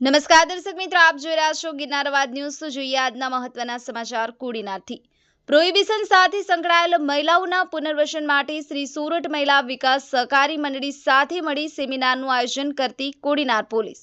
નમસ્કાર દર્શક મિત્રો, આપ જોઈ રહ્યા છો ગિરનાર અવાજ ન્યૂઝ। તો જોઈએ આજના મહત્વના સમાચાર કોડીનારથી। પ્રોહિબિશન સાથે સંકળાયેલ મહિલાઓના પુનર્વસન માટે શ્રી સુરત મહિલા વિકાસ સહકારી મંડળી સાથે મળી સેમિનારનું આયોજન કરતી Kodinar police.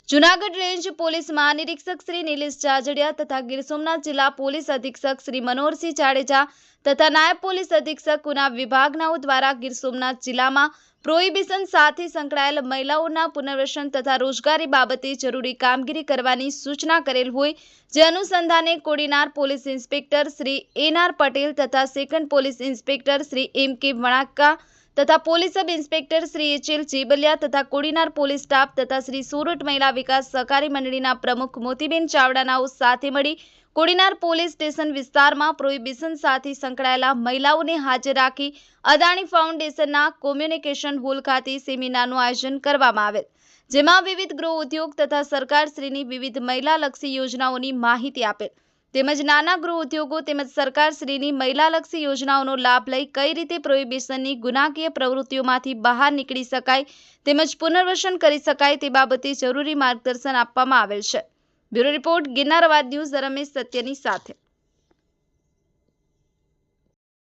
Junagadh range police મહાનિરીક્ષક શ્રી નિલેશ જાજડિયા તથા ગીર સોમનાથ જિલ્લા પોલીસ અધિક્ષક શ્રી મનોહરસિંહ જાડેજા તથા નાયબ પોલીસ અધિક્ષક ઉના વિભાગનાઓ દ્વારા ગીર સોમનાથ જિલ્લામાં પ્રોહિબિશન સાથે સંકળાયેલ મહિલાઓના પુનર્વસન તથા રોજગારી બાબતે જરૂરી કામગીરી કરવાની સૂચના કરેલ હોય, જે અનુસંધાને Kodinar police inspector Shri N R. Patel તથા second police inspector Shri M K. Vanaka તથા police sub inspector Shri H L. Jebaliya તથા કોડીનાર પોલીસ સ્ટાફ તથા શ્રી સુરત મહિલા વિકાસ સહકારી મંડળીના પ્રમુખ મોતીબેન ચાવડાનાઓ સાથે મળી કોડીનાર પોલીસ સ્ટેશન વિસ્તારમાં પ્રોહિબિશન સાથે સંકળાયેલા મહિલાઓને હાજર રાખી અદાણી ફાઉન્ડેશનના કોમ્યુનિકેશન હોલ ખાતે સેમિનારનું આયોજન કરવામાં આવેલ, જેમાં વિવિધ ગૃહ ઉદ્યોગ તથા સરકારશ્રીની વિવિધ મહિલાલક્ષી યોજનાઓની માહિતી આપેલ તેમજ નાના ગૃહ ઉદ્યોગો તેમજ સરકારશ્રીની મહિલાલક્ષી યોજનાઓનો લાભ લઈ કઈ રીતે પ્રોહિબિશનની ગુનાકીય પ્રવૃત્તિઓમાંથી બહાર નીકળી શકાય તેમજ પુનર્વસન કરી શકાય તે બાબતે જરૂરી માર્ગદર્શન આપવામાં આવેલ છે। બ્યુરો રિપોર્ટ, ગિરનાર અવાજ ન્યૂઝ, રમેશ સત્યની સાથે।